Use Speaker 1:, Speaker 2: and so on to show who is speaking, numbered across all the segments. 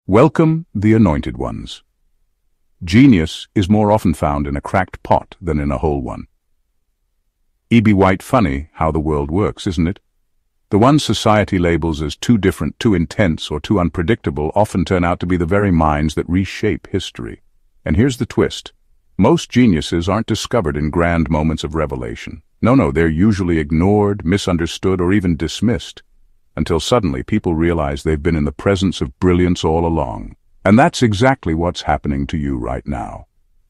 Speaker 1: Welcome, the anointed ones. Genius is more often found in a cracked pot than in a whole one. E.B. White, funny how the world works, isn't it? The ones society labels as too different, too intense, or too unpredictable often turn out to be the very minds that reshape history. And here's the twist. Most geniuses aren't discovered in grand moments of revelation. No, they're usually ignored, misunderstood, or even dismissed, until suddenly people realize they've been in the presence of brilliance all along. And that's exactly what's happening to you right now.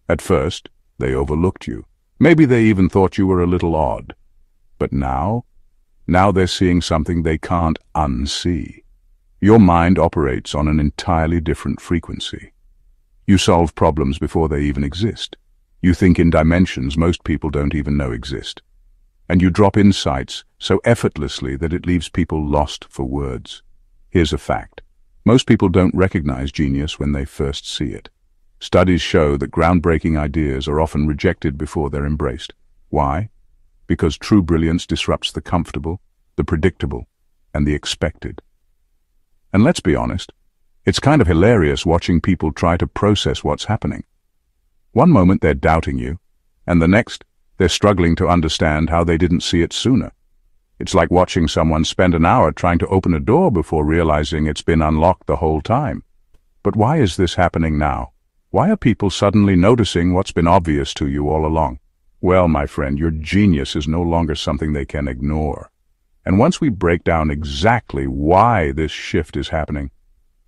Speaker 1: At first, they overlooked you. Maybe they even thought you were a little odd. But now they're seeing something they can't unsee. Your mind operates on an entirely different frequency. You solve problems before they even exist. You think in dimensions most people don't even know exist. And you drop insights so effortlessly that it leaves people lost for words. Here's a fact. Most people don't recognize genius when they first see it. Studies show that groundbreaking ideas are often rejected before they're embraced. Why? Because true brilliance disrupts the comfortable, the predictable, and the expected. And let's be honest, it's kind of hilarious watching people try to process what's happening. One moment they're doubting you, and the next, they're struggling to understand how they didn't see it sooner. It's like watching someone spend an hour trying to open a door before realizing it's been unlocked the whole time. But why is this happening now? Why are people suddenly noticing what's been obvious to you all along? Well, my friend, your genius is no longer something they can ignore. And once we break down exactly why this shift is happening,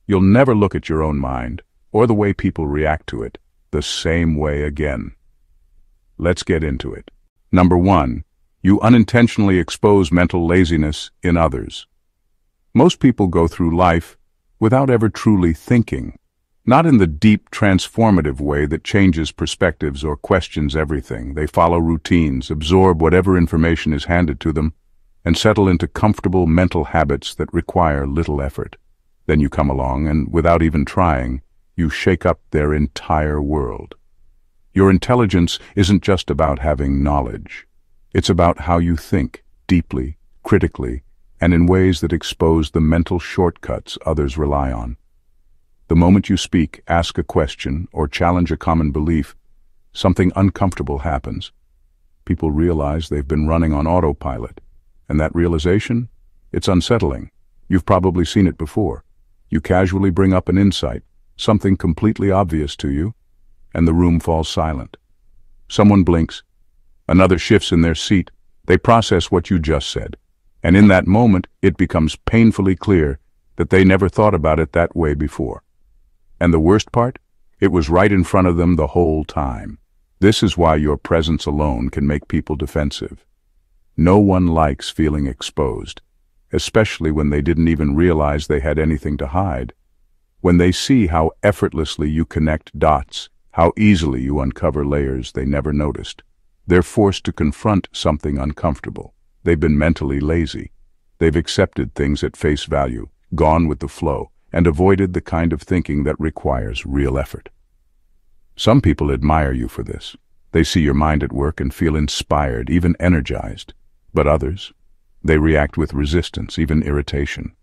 Speaker 1: you'll never look at your own mind, or the way people react to it, the same way again. Let's get into it. Number 1. You unintentionally expose mental laziness in others. Most people go through life without ever truly thinking, not in the deep, transformative way that changes perspectives or questions everything. They follow routines, absorb whatever information is handed to them, and settle into comfortable mental habits that require little effort. Then you come along, and without even trying, you shake up their entire world. Your intelligence isn't just about having knowledge. It's about how you think, deeply, critically, and in ways that expose the mental shortcuts others rely on. The moment you speak, ask a question, or challenge a common belief, something uncomfortable happens. People realize they've been running on autopilot, and that realization, it's unsettling. You've probably seen it before. You casually bring up an insight, something completely obvious to you, and the room falls silent. Someone blinks. Another shifts in their seat. They process what you just said. And in that moment, it becomes painfully clear that they never thought about it that way before. And the worst part? It was right in front of them the whole time. This is why your presence alone can make people defensive. No one likes feeling exposed, especially when they didn't even realize they had anything to hide. When they see how effortlessly you connect dots, how easily you uncover layers they never noticed, they're forced to confront something uncomfortable. They've been mentally lazy. They've accepted things at face value, gone with the flow, and avoided the kind of thinking that requires real effort. Some people admire you for this. They see your mind at work and feel inspired, even energized. But others, they react with resistance, even irritation.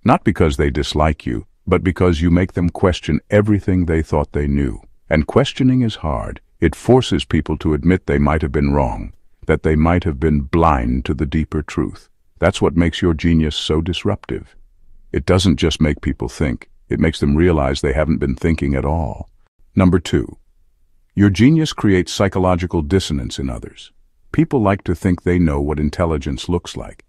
Speaker 1: Not because they dislike you, but because you make them question everything they thought they knew. And questioning is hard. It forces people to admit they might have been wrong, that they might have been blind to the deeper truth. That's what makes your genius so disruptive. It doesn't just make people think, it makes them realize they haven't been thinking at all. Number 2. Your genius creates psychological dissonance in others. People like to think they know what intelligence looks like.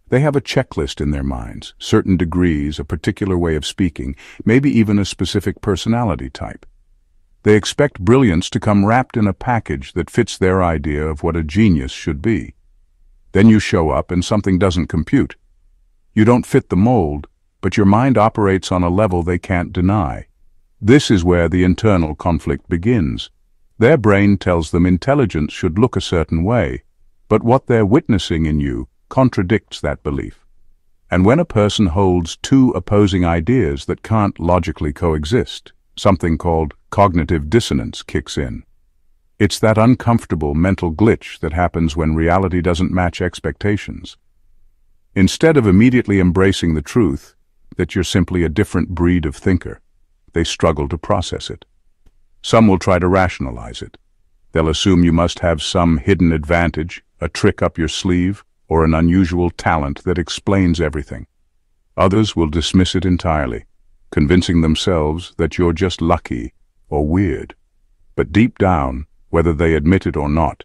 Speaker 1: They have a checklist in their minds, certain degrees, a particular way of speaking, maybe even a specific personality type. They expect brilliance to come wrapped in a package that fits their idea of what a genius should be. Then you show up and something doesn't compute. You don't fit the mold, but your mind operates on a level they can't deny. This is where the internal conflict begins. Their brain tells them intelligence should look a certain way, but what they're witnessing in you contradicts that belief. And when a person holds two opposing ideas that can't logically coexist, something called cognitive dissonance kicks in. It's that uncomfortable mental glitch that happens when reality doesn't match expectations. Instead of immediately embracing the truth that you're simply a different breed of thinker, they struggle to process it. Some will try to rationalize it. They'll assume you must have some hidden advantage, a trick up your sleeve, or an unusual talent that explains everything. Others will dismiss it entirely, convincing themselves that you're just lucky or weird. But deep down, whether they admit it or not,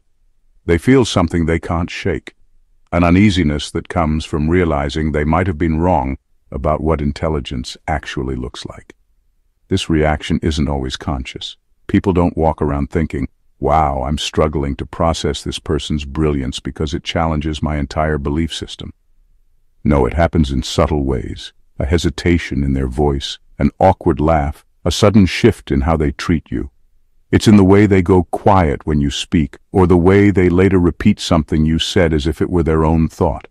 Speaker 1: they feel something they can't shake, an uneasiness that comes from realizing they might have been wrong about what intelligence actually looks like. This reaction isn't always conscious. People don't walk around thinking, "Wow, I'm struggling to process this person's brilliance because it challenges my entire belief system." No, it happens in subtle ways. A hesitation in their voice, an awkward laugh, a sudden shift in how they treat you. It's in the way they go quiet when you speak, or the way they later repeat something you said as if it were their own thought.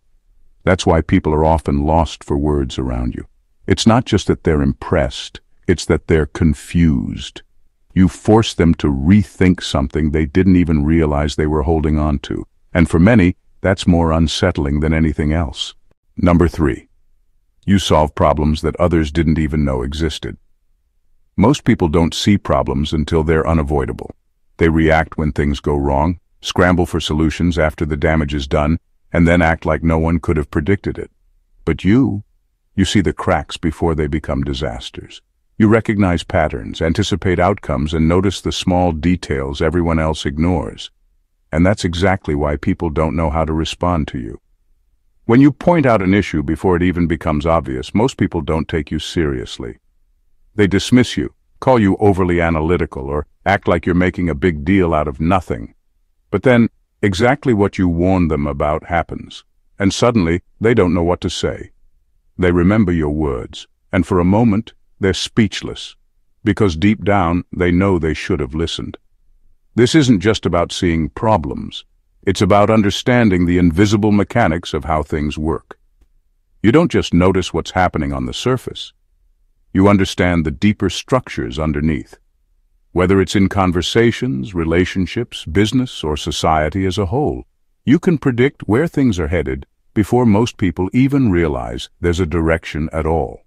Speaker 1: That's why people are often lost for words around you. It's not just that they're impressed, it's that they're confused. You force them to rethink something they didn't even realize they were holding on to. And for many, that's more unsettling than anything else. Number 3. You solve problems that others didn't even know existed. Most people don't see problems until they're unavoidable. They react when things go wrong, scramble for solutions after the damage is done, and then act like no one could have predicted it. But you see the cracks before they become disasters. You recognize patterns, anticipate outcomes, and notice the small details everyone else ignores. And that's exactly why people don't know how to respond to you. When you point out an issue before it even becomes obvious, most people don't take you seriously. They dismiss you, call you overly analytical, or act like you're making a big deal out of nothing. But then, exactly what you warned them about happens, and suddenly they don't know what to say. They remember your words, and for a moment, they're speechless, because deep down they know they should have listened. This isn't just about seeing problems. It's about understanding the invisible mechanics of how things work. You don't just notice what's happening on the surface. You understand the deeper structures underneath. Whether it's in conversations, relationships, business, or society as a whole, you can predict where things are headed before most people even realize there's a direction at all.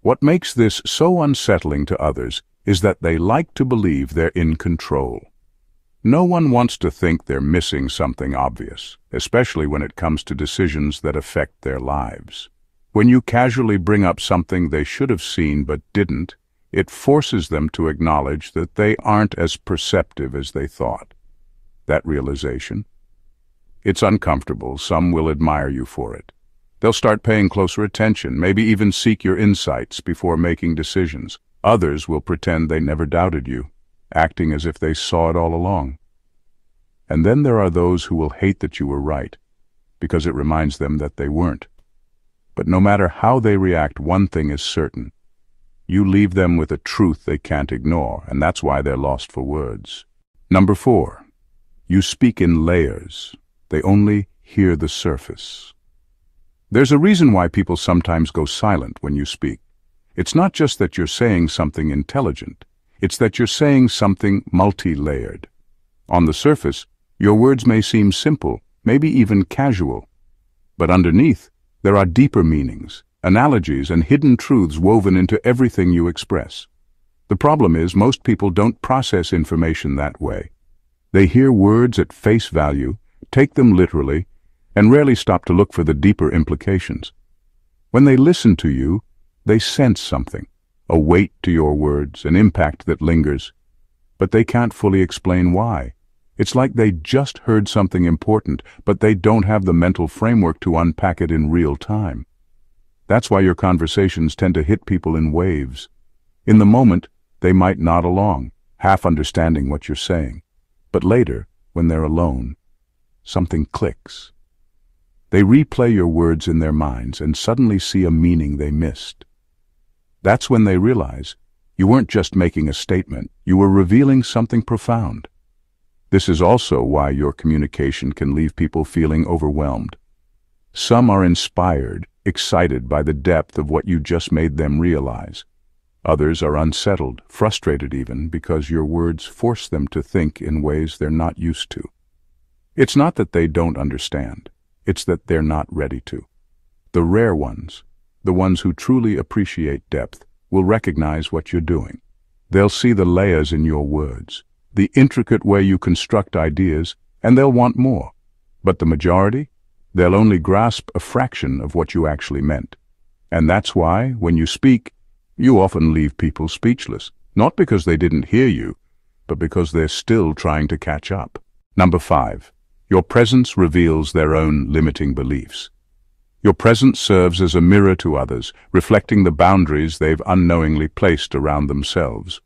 Speaker 1: What makes this so unsettling to others is that they like to believe they're in control. No one wants to think they're missing something obvious, especially when it comes to decisions that affect their lives. When you casually bring up something they should have seen but didn't, it forces them to acknowledge that they aren't as perceptive as they thought. That realization, it's uncomfortable. Some will admire you for it. They'll start paying closer attention, maybe even seek your insights before making decisions. Others will pretend they never doubted you, acting as if they saw it all along. And then there are those who will hate that you were right, because it reminds them that they weren't. But no matter how they react, one thing is certain. You leave them with a truth they can't ignore, and that's why they're lost for words. Number 4. You speak in layers. They only hear the surface. There's a reason why people sometimes go silent when you speak. It's not just that you're saying something intelligent. It's that you're saying something multi-layered. On the surface, your words may seem simple, maybe even casual. But underneath, there are deeper meanings, analogies, and hidden truths woven into everything you express. The problem is, most people don't process information that way. They hear words at face value, take them literally, and rarely stop to look for the deeper implications. When they listen to you, they sense something, a weight to your words, an impact that lingers. But they can't fully explain why. It's like they just heard something important, but they don't have the mental framework to unpack it in real time. That's why your conversations tend to hit people in waves. In the moment, they might nod along, half understanding what you're saying. But later, when they're alone, something clicks. They replay your words in their minds and suddenly see a meaning they missed. That's when they realize you weren't just making a statement, you were revealing something profound. This is also why your communication can leave people feeling overwhelmed. Some are inspired, excited by the depth of what you just made them realize. Others are unsettled, frustrated even, because your words force them to think in ways they're not used to. It's not that they don't understand. It's that they're not ready to. The rare ones, the ones who truly appreciate depth, will recognize what you're doing. They'll see the layers in your words, the intricate way you construct ideas, and they'll want more. But the majority? They'll only grasp a fraction of what you actually meant. And that's why, when you speak, you often leave people speechless, not because they didn't hear you, but because they're still trying to catch up. Number 5. Your presence reveals their own limiting beliefs. Your presence serves as a mirror to others, reflecting the boundaries they've unknowingly placed around themselves.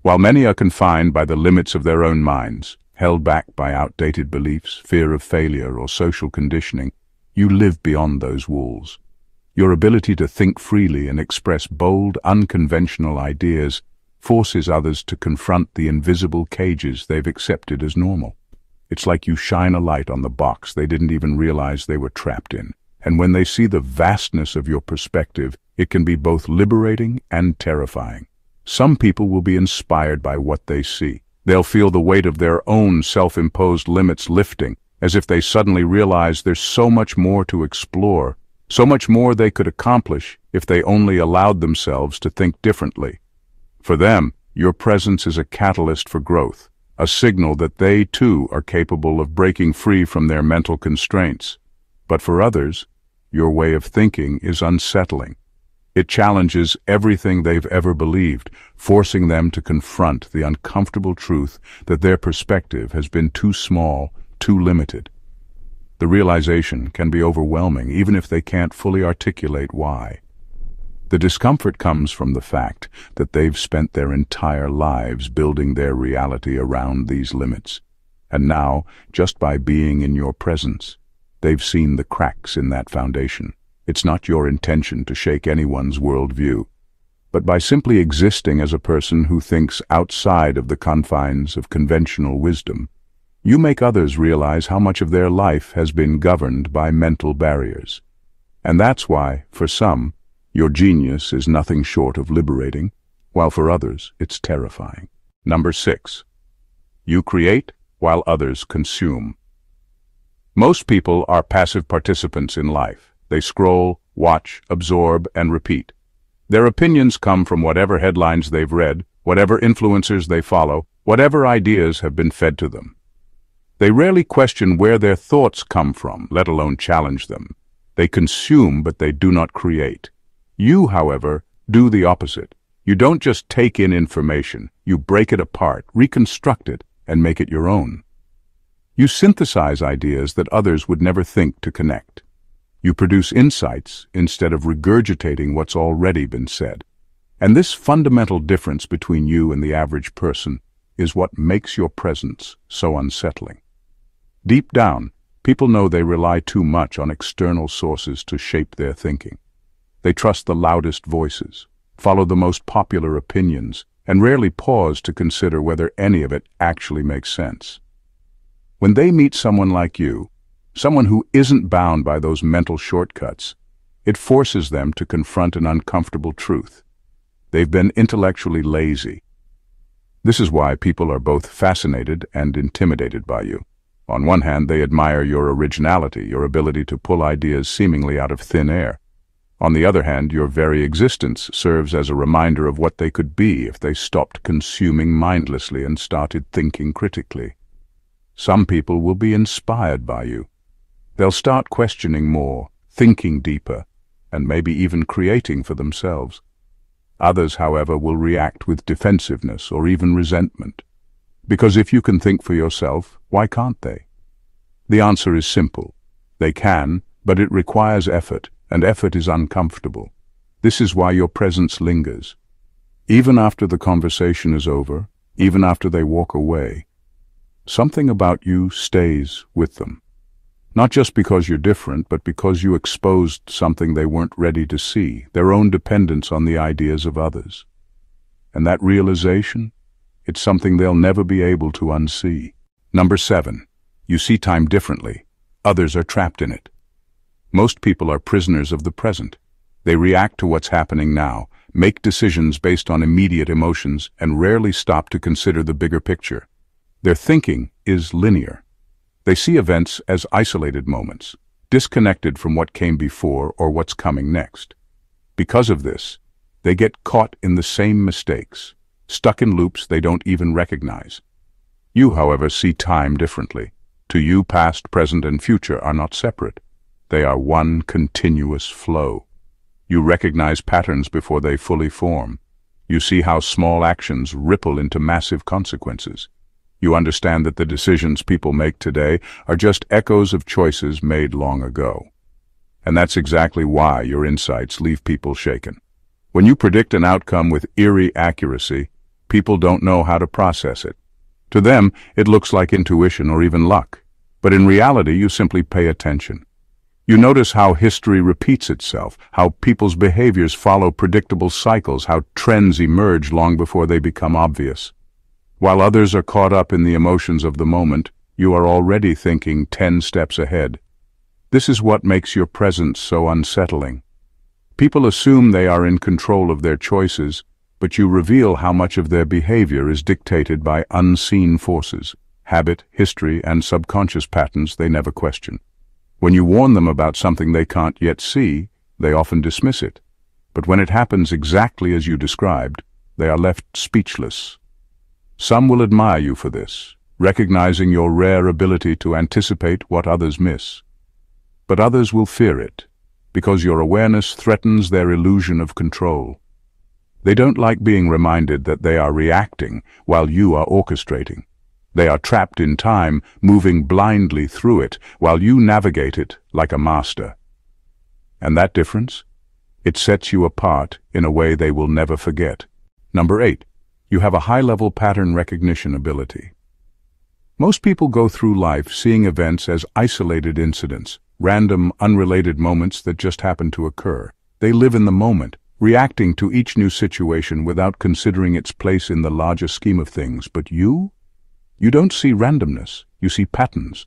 Speaker 1: While many are confined by the limits of their own minds, held back by outdated beliefs, fear of failure, or social conditioning, you live beyond those walls. Your ability to think freely and express bold, unconventional ideas forces others to confront the invisible cages they've accepted as normal. It's like you shine a light on the box they didn't even realize they were trapped in. And when they see the vastness of your perspective, it can be both liberating and terrifying. Some people will be inspired by what they see. They'll feel the weight of their own self-imposed limits lifting, as if they suddenly realize there's so much more to explore, so much more they could accomplish if they only allowed themselves to think differently. For them, your presence is a catalyst for growth, a signal that they too are capable of breaking free from their mental constraints. But for others, your way of thinking is unsettling. It challenges everything they've ever believed, forcing them to confront the uncomfortable truth that their perspective has been too small, too limited. The realization can be overwhelming, even if they can't fully articulate why. The discomfort comes from the fact that they've spent their entire lives building their reality around these limits. And now, just by being in your presence, they've seen the cracks in that foundation. It's not your intention to shake anyone's worldview, but by simply existing as a person who thinks outside of the confines of conventional wisdom, you make others realize how much of their life has been governed by mental barriers. And that's why, for some, your genius is nothing short of liberating, while for others it's terrifying. Number 6. You create while others consume. Most people are passive participants in life. They scroll, watch, absorb, and repeat. Their opinions come from whatever headlines they've read, whatever influencers they follow, whatever ideas have been fed to them. They rarely question where their thoughts come from, let alone challenge them. They consume, but they do not create. You, however, do the opposite. You don't just take in information, you break it apart, reconstruct it, and make it your own. You synthesize ideas that others would never think to connect. You produce insights instead of regurgitating what's already been said. And this fundamental difference between you and the average person is what makes your presence so unsettling. Deep down, people know they rely too much on external sources to shape their thinking. They trust the loudest voices, follow the most popular opinions, and rarely pause to consider whether any of it actually makes sense. When they meet someone like you, someone who isn't bound by those mental shortcuts, it forces them to confront an uncomfortable truth. They've been intellectually lazy. This is why people are both fascinated and intimidated by you. On one hand, they admire your originality, your ability to pull ideas seemingly out of thin air. On the other hand, your very existence serves as a reminder of what they could be if they stopped consuming mindlessly and started thinking critically. Some people will be inspired by you. They'll start questioning more, thinking deeper, and maybe even creating for themselves. Others, however, will react with defensiveness or even resentment. Because if you can think for yourself, why can't they? The answer is simple. They can, but it requires effort, and effort is uncomfortable. This is why your presence lingers. Even after the conversation is over, even after they walk away, something about you stays with them. Not just because you're different, but because you exposed something they weren't ready to see, their own dependence on the ideas of others. And that realization, it's something they'll never be able to unsee. Number 7. You see time differently. Others are trapped in it. Most people are prisoners of the present. They react to what's happening now, make decisions based on immediate emotions, and rarely stop to consider the bigger picture. Their thinking is linear. They see events as isolated moments, disconnected from what came before or what's coming next. Because of this, They get caught in the same mistakes, stuck in loops they don't even recognize. You, however, see time differently. To you, past, present, and future are not separate. They are one continuous flow. You recognize patterns before they fully form. You see how small actions ripple into massive consequences. You understand that the decisions people make today are just echoes of choices made long ago. And that's exactly why your insights leave people shaken. When you predict an outcome with eerie accuracy, people don't know how to process it. To them, it looks like intuition or even luck. But in reality, you simply pay attention. You notice how history repeats itself, how people's behaviors follow predictable cycles, how trends emerge long before they become obvious. While others are caught up in the emotions of the moment, you are already thinking 10 steps ahead. This is what makes your presence so unsettling. People assume they are in control of their choices, but you reveal how much of their behavior is dictated by unseen forces, habit, history, and subconscious patterns they never question. When you warn them about something they can't yet see, they often dismiss it. But when it happens exactly as you described, they are left speechless. Some will admire you for this, recognizing your rare ability to anticipate what others miss. But others will fear it, because your awareness threatens their illusion of control. They don't like being reminded that they are reacting while you are orchestrating. They are trapped in time, moving blindly through it, while you navigate it like a master. And that difference? It sets you apart in a way they will never forget. Number 8. You have a high-level pattern recognition ability. Most people go through life seeing events as isolated incidents, random, unrelated moments that just happen to occur. They live in the moment, reacting to each new situation without considering its place in the larger scheme of things. But you don't see randomness, you see patterns.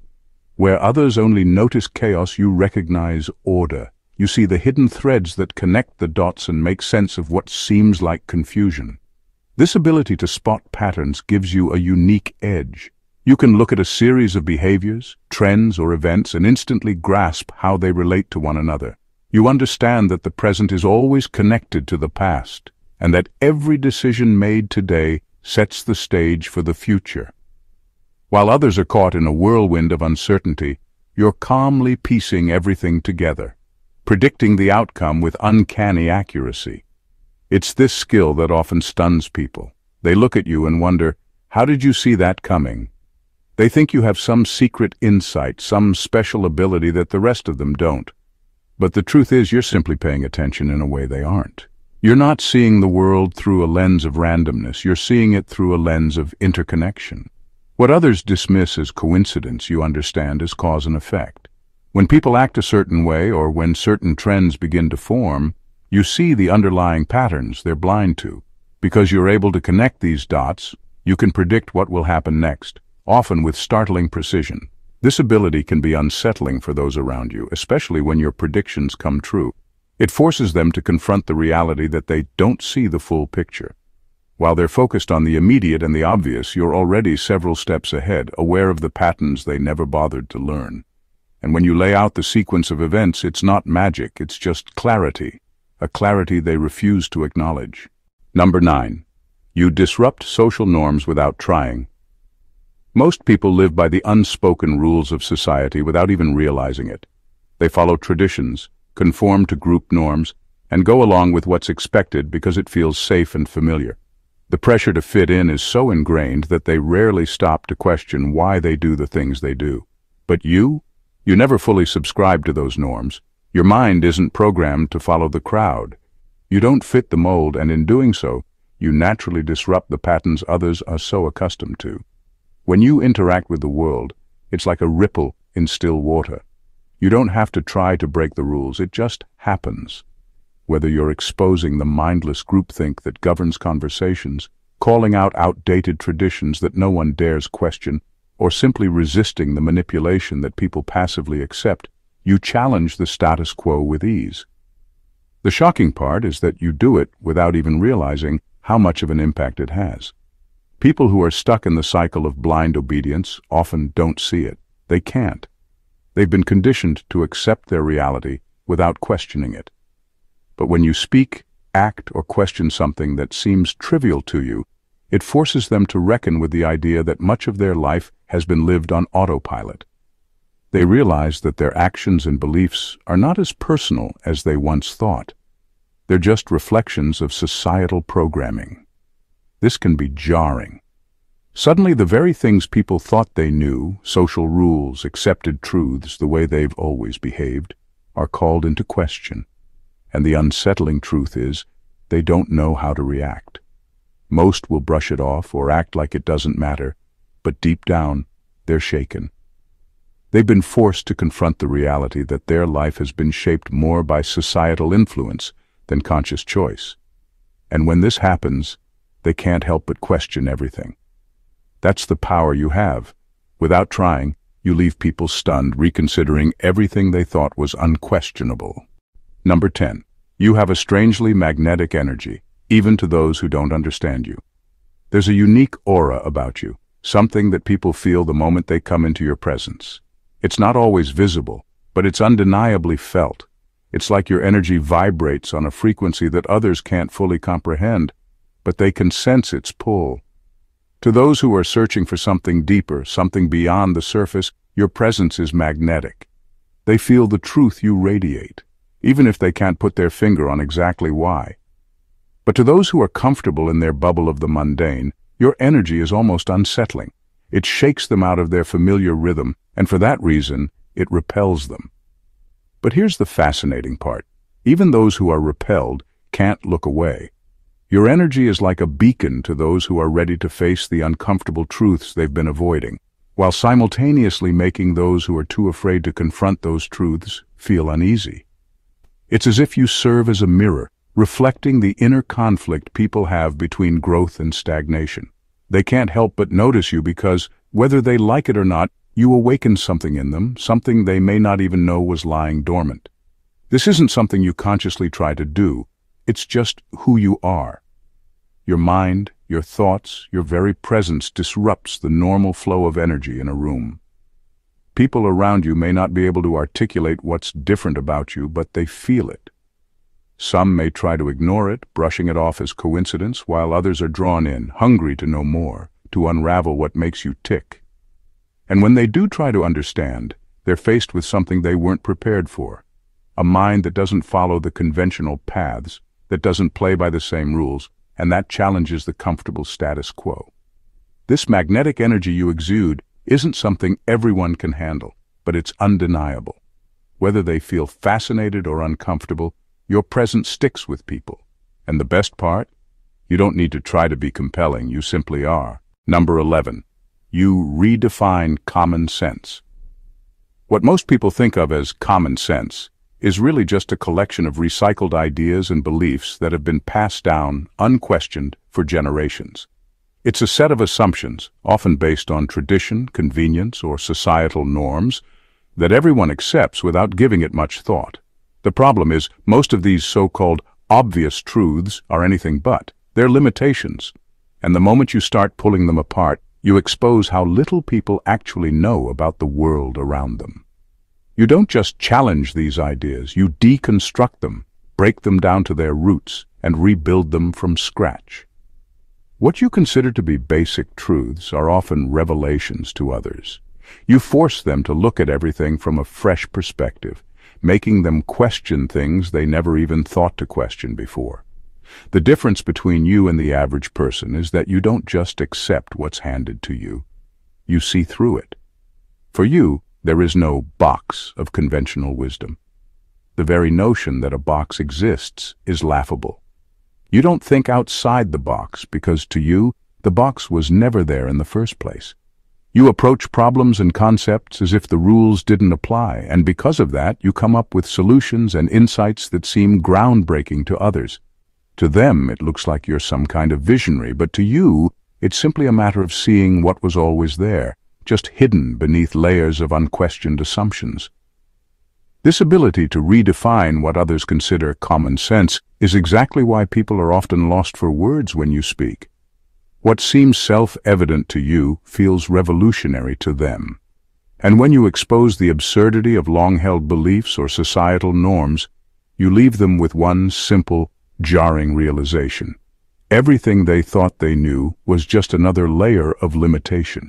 Speaker 1: Where others only notice chaos, you recognize order. You see the hidden threads that connect the dots and make sense of what seems like confusion. This ability to spot patterns gives you a unique edge. You can look at a series of behaviors, trends, or events and instantly grasp how they relate to one another. You understand that the present is always connected to the past, and that every decision made today sets the stage for the future. While others are caught in a whirlwind of uncertainty, you're calmly piecing everything together, predicting the outcome with uncanny accuracy. It's this skill that often stuns people. They look at you and wonder, how did you see that coming? They think you have some secret insight, some special ability that the rest of them don't. But the truth is, you're simply paying attention in a way they aren't. You're not seeing the world through a lens of randomness, you're seeing it through a lens of interconnection. What others dismiss as coincidence, you understand as cause and effect. When people act a certain way, or when certain trends begin to form, you see the underlying patterns they're blind to. Because you're able to connect these dots, you can predict what will happen next, often with startling precision. This ability can be unsettling for those around you, especially when your predictions come true. It forces them to confront the reality that they don't see the full picture. While they're focused on the immediate and the obvious, you're already several steps ahead, aware of the patterns they never bothered to learn. And when you lay out the sequence of events, it's not magic, it's just clarity. A clarity they refuse to acknowledge. Number 9. You disrupt social norms without trying. Most people live by the unspoken rules of society without even realizing it. They follow traditions, conform to group norms, and go along with what's expected because it feels safe and familiar. The pressure to fit in is so ingrained that they rarely stop to question why they do the things they do. But you never fully subscribe to those norms. Your mind isn't programmed to follow the crowd. You don't fit the mold, and in doing so, you naturally disrupt the patterns others are so accustomed to. When you interact with the world, it's like a ripple in still water. You don't have to try to break the rules, it just happens. Whether you're exposing the mindless groupthink that governs conversations, calling out outdated traditions that no one dares question, or simply resisting the manipulation that people passively accept, you challenge the status quo with ease. The shocking part is that you do it without even realizing how much of an impact it has. People who are stuck in the cycle of blind obedience often don't see it. They can't. They've been conditioned to accept their reality without questioning it. But when you speak, act or question something that seems trivial to you, it forces them to reckon with the idea that much of their life has been lived on autopilot. They realize that their actions and beliefs are not as personal as they once thought. They're just reflections of societal programming. This can be jarring. Suddenly, the very things people thought they knew, social rules, accepted truths, the way they've always behaved, are called into question. And the unsettling truth is, they don't know how to react. Most will brush it off or act like it doesn't matter, but deep down, they're shaken. They've been forced to confront the reality that their life has been shaped more by societal influence than conscious choice. And when this happens, they can't help but question everything. That's the power you have. Without trying, you leave people stunned, reconsidering everything they thought was unquestionable. Number 10. You have a strangely magnetic energy, even to those who don't understand you. There's a unique aura about you, something that people feel the moment they come into your presence. It's not always visible, but it's undeniably felt. It's like your energy vibrates on a frequency that others can't fully comprehend, but they can sense its pull. To those who are searching for something deeper, something beyond the surface, your presence is magnetic. They feel the truth you radiate, even if they can't put their finger on exactly why. But to those who are comfortable in their bubble of the mundane, your energy is almost unsettling. It shakes them out of their familiar rhythm, and for that reason, it repels them. But here's the fascinating part. Even those who are repelled can't look away. Your energy is like a beacon to those who are ready to face the uncomfortable truths they've been avoiding, while simultaneously making those who are too afraid to confront those truths feel uneasy. It's as if you serve as a mirror, reflecting the inner conflict people have between growth and stagnation. They can't help but notice you because, whether they like it or not, you awaken something in them, something they may not even know was lying dormant. This isn't something you consciously try to do. It's just who you are. Your mind, your thoughts, your very presence disrupts the normal flow of energy in a room. People around you may not be able to articulate what's different about you, but they feel it. Some may try to ignore it, brushing it off as coincidence, while others are drawn in, hungry to know more, to unravel what makes you tick. And when they do try to understand, they're faced with something they weren't prepared for. A mind that doesn't follow the conventional paths, that doesn't play by the same rules, and that challenges the comfortable status quo. This magnetic energy you exude isn't something everyone can handle, but it's undeniable. Whether they feel fascinated or uncomfortable, your presence sticks with people. And the best part? You don't need to try to be compelling, you simply are. Number 11. You redefine common sense. What most people think of as common sense is really just a collection of recycled ideas and beliefs that have been passed down, unquestioned, for generations. It's a set of assumptions, often based on tradition, convenience, or societal norms, that everyone accepts without giving it much thought. The problem is, most of these so-called obvious truths are anything but. They're limitations. And the moment you start pulling them apart, you expose how little people actually know about the world around them. You don't just challenge these ideas, you deconstruct them, break them down to their roots, and rebuild them from scratch. What you consider to be basic truths are often revelations to others. You force them to look at everything from a fresh perspective, making them question things they never even thought to question before. The difference between you and the average person is that you don't just accept what's handed to you. You see through it. For you, there is no box of conventional wisdom. The very notion that a box exists is laughable. You don't think outside the box because to you, the box was never there in the first place. You approach problems and concepts as if the rules didn't apply, and because of that, you come up with solutions and insights that seem groundbreaking to others. To them, it looks like you're some kind of visionary, but to you, it's simply a matter of seeing what was always there, just hidden beneath layers of unquestioned assumptions. This ability to redefine what others consider common sense is exactly why people are often lost for words when you speak. What seems self-evident to you feels revolutionary to them. And when you expose the absurdity of long-held beliefs or societal norms, you leave them with one simple, Jarring realization. Everything they thought they knew was just another layer of limitation.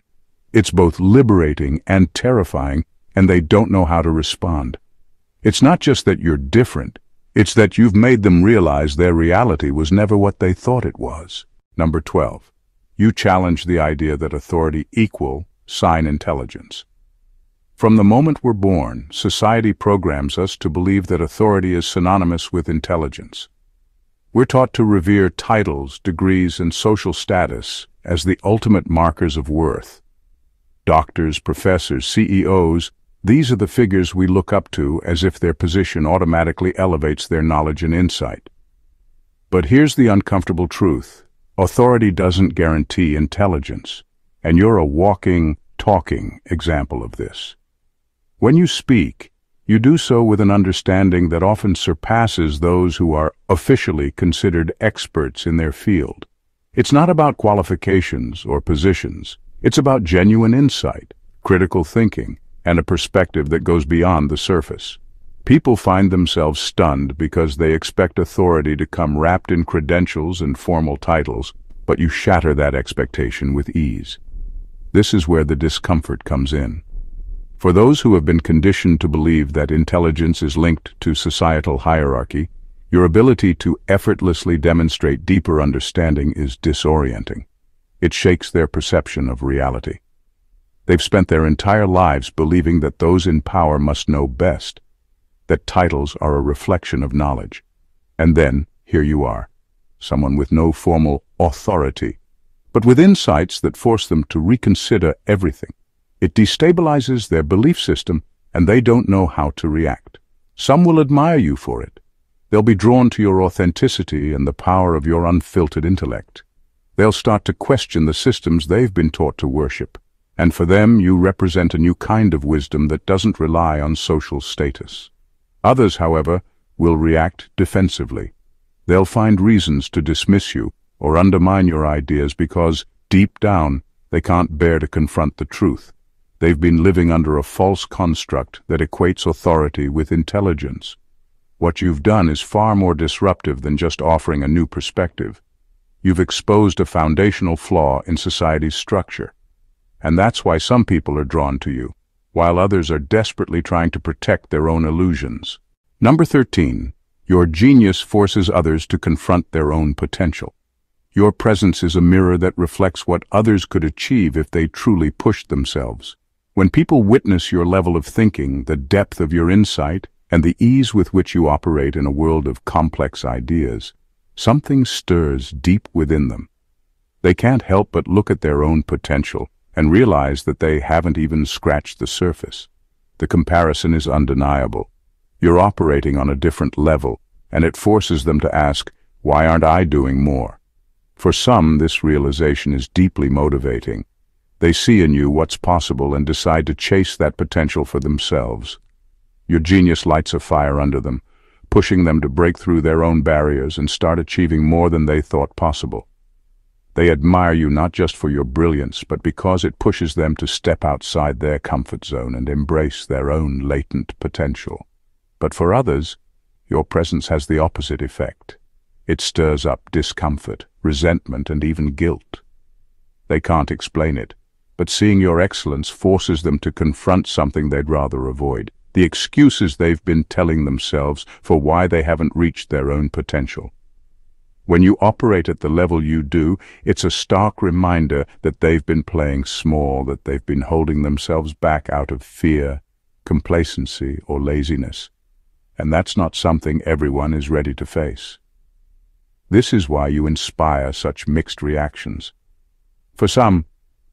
Speaker 1: It's both liberating and terrifying, and they don't know how to respond. It's not just that you're different, it's that you've made them realize their reality was never what they thought it was. Number 12. You challenge the idea that authority equals sign intelligence. From the moment we're born, society programs us to believe that authority is synonymous with intelligence. We're taught to revere titles, degrees, and social status as the ultimate markers of worth. Doctors, professors, CEOs, these are the figures we look up to as if their position automatically elevates their knowledge and insight. But here's the uncomfortable truth. Authority doesn't guarantee intelligence, and you're a walking, talking example of this. When you speak, you do so with an understanding that often surpasses those who are officially considered experts in their field. It's not about qualifications or positions. It's about genuine insight, critical thinking, and a perspective that goes beyond the surface. People find themselves stunned because they expect authority to come wrapped in credentials and formal titles, but you shatter that expectation with ease. This is where the discomfort comes in. For those who have been conditioned to believe that intelligence is linked to societal hierarchy, your ability to effortlessly demonstrate deeper understanding is disorienting. It shakes their perception of reality. They've spent their entire lives believing that those in power must know best, that titles are a reflection of knowledge. And then, here you are, someone with no formal authority, but with insights that force them to reconsider everything. It destabilizes their belief system, and they don't know how to react. Some will admire you for it. They'll be drawn to your authenticity and the power of your unfiltered intellect. They'll start to question the systems they've been taught to worship. And for them, you represent a new kind of wisdom that doesn't rely on social status. Others, however, will react defensively. They'll find reasons to dismiss you or undermine your ideas because, deep down, they can't bear to confront the truth. They've been living under a false construct that equates authority with intelligence. What you've done is far more disruptive than just offering a new perspective. You've exposed a foundational flaw in society's structure. And that's why some people are drawn to you, while others are desperately trying to protect their own illusions. Number 13. Your genius forces others to confront their own potential. Your presence is a mirror that reflects what others could achieve if they truly pushed themselves. When people witness your level of thinking, the depth of your insight, and the ease with which you operate in a world of complex ideas, something stirs deep within them. They can't help but look at their own potential and realize that they haven't even scratched the surface. The comparison is undeniable. You're operating on a different level, and it forces them to ask, why aren't I doing more? For some, this realization is deeply motivating. They see in you what's possible and decide to chase that potential for themselves. Your genius lights a fire under them, pushing them to break through their own barriers and start achieving more than they thought possible. They admire you not just for your brilliance, but because it pushes them to step outside their comfort zone and embrace their own latent potential. But for others, your presence has the opposite effect. It stirs up discomfort, resentment, and even guilt. They can't explain it, but seeing your excellence forces them to confront something they'd rather avoid, the excuses they've been telling themselves for why they haven't reached their own potential. When you operate at the level you do, it's a stark reminder that they've been playing small, that they've been holding themselves back out of fear, complacency, or laziness. And that's not something everyone is ready to face. This is why you inspire such mixed reactions. For some,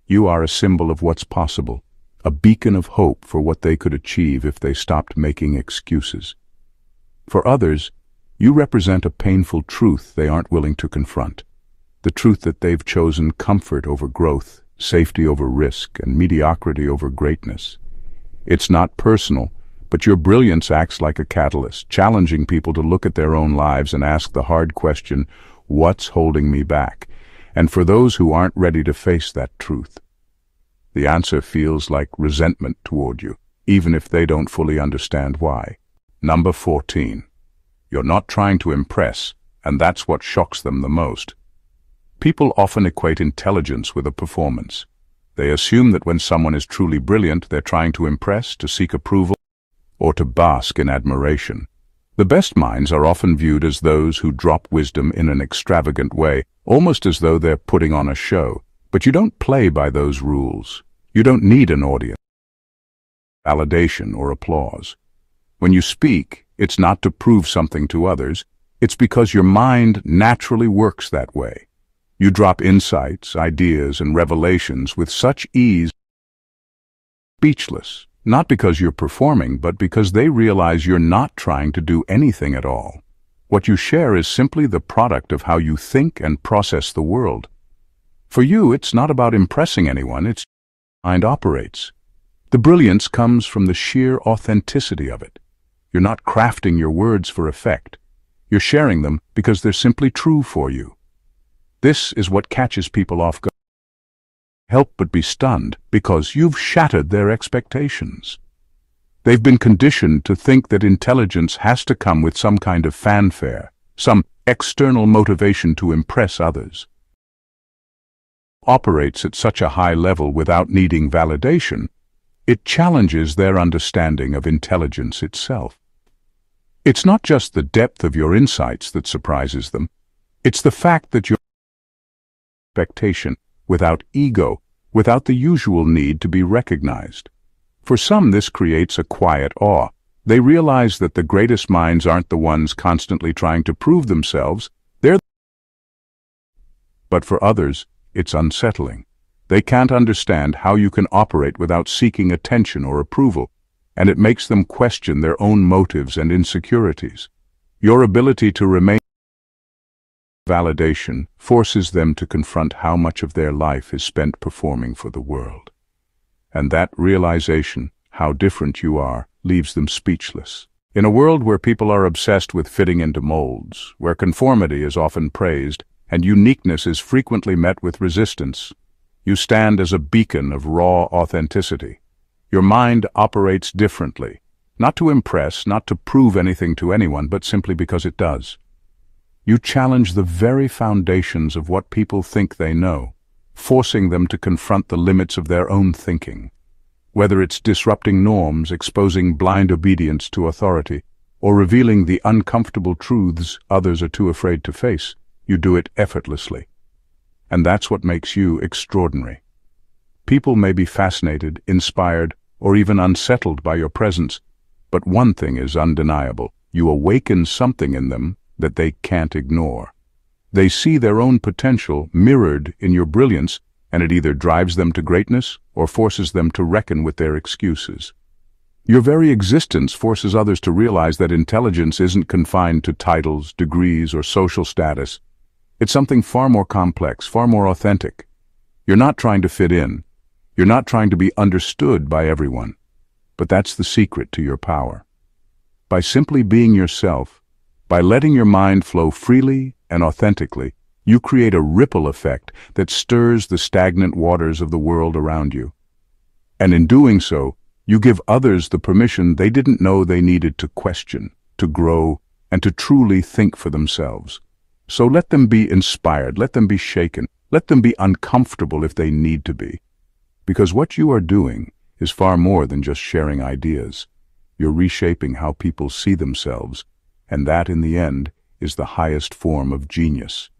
Speaker 1: you are a symbol of what's possible, a beacon of hope for what they could achieve if they stopped making excuses. For others, you represent a painful truth they aren't willing to confront, the truth that they've chosen comfort over growth, safety over risk, and mediocrity over greatness. It's not personal, but your brilliance acts like a catalyst, challenging people to look at their own lives and ask the hard question, what's holding me back? And for those who aren't ready to face that truth, the answer feels like resentment toward you, even if they don't fully understand why. Number 14. You're not trying to impress, and that's what shocks them the most. People often equate intelligence with a performance. They assume that when someone is truly brilliant, they're trying to impress, to seek approval, or to bask in admiration. The best minds are often viewed as those who drop wisdom in an extravagant way, almost as though they're putting on a show. But you don't play by those rules. You don't need an audience, validation, or applause. When you speak, it's not to prove something to others. It's because your mind naturally works that way. You drop insights, ideas, and revelations with such ease, speechless, not because you're performing, but because they realize you're not trying to do anything at all. What you share is simply the product of how you think and process the world. For you, it's not about impressing anyone, it's how your mind operates. The brilliance comes from the sheer authenticity of it. You're not crafting your words for effect. You're sharing them because they're simply true for you. This is what catches people off guard. Help but be stunned because you've shattered their expectations. They've been conditioned to think that intelligence has to come with some kind of fanfare, some external motivation to impress others. Operates at such a high level without needing validation, it challenges their understanding of intelligence itself. It's not just the depth of your insights that surprises them, it's the fact that your expectation, without ego, without the usual need to be recognized. For some, this creates a quiet awe. They realize that the greatest minds aren't the ones constantly trying to prove themselves, but for others, it's unsettling. They can't understand how you can operate without seeking attention or approval, and it makes them question their own motives and insecurities. Your ability to remain validation forces them to confront how much of their life is spent performing for the world. And that realization, how different you are, leaves them speechless. In a world where people are obsessed with fitting into molds, where conformity is often praised, and uniqueness is frequently met with resistance, you stand as a beacon of raw authenticity. Your mind operates differently, not to impress, not to prove anything to anyone, but simply because it does. You challenge the very foundations of what people think they know, forcing them to confront the limits of their own thinking. Whether it's disrupting norms, exposing blind obedience to authority, or revealing the uncomfortable truths others are too afraid to face, you do it effortlessly. And that's what makes you extraordinary. People may be fascinated, inspired, or even unsettled by your presence, but one thing is undeniable. You awaken something in them that they can't ignore. They see their own potential mirrored in your brilliance, and it either drives them to greatness or forces them to reckon with their excuses. Your very existence forces others to realize that intelligence isn't confined to titles, degrees, or social status. It's something far more complex, far more authentic. You're not trying to fit in. You're not trying to be understood by everyone. But that's the secret to your power. By simply being yourself, by letting your mind flow freely and authentically, you create a ripple effect that stirs the stagnant waters of the world around you. And in doing so, you give others the permission they didn't know they needed to question, to grow, and to truly think for themselves. So let them be inspired, let them be shaken, let them be uncomfortable if they need to be. Because what you are doing is far more than just sharing ideas. You're reshaping how people see themselves, and that, in the end, is the highest form of genius.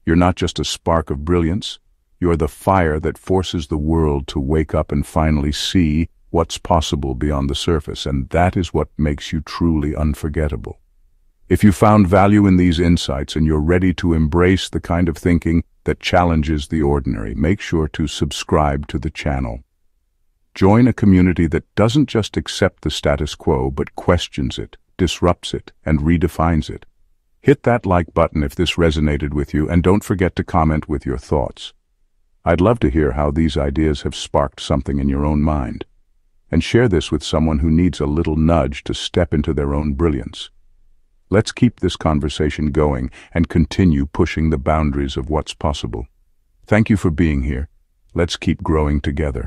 Speaker 1: You're not just a spark of brilliance, you're the fire that forces the world to wake up and finally see what's possible beyond the surface, and that is what makes you truly unforgettable. If you found value in these insights and you're ready to embrace the kind of thinking that challenges the ordinary, make sure to subscribe to the channel. Join a community that doesn't just accept the status quo, but questions it, disrupts it, and redefines it. Hit that like button if this resonated with you, and don't forget to comment with your thoughts. I'd love to hear how these ideas have sparked something in your own mind. And share this with someone who needs a little nudge to step into their own brilliance. Let's keep this conversation going and continue pushing the boundaries of what's possible. Thank you for being here. Let's keep growing together.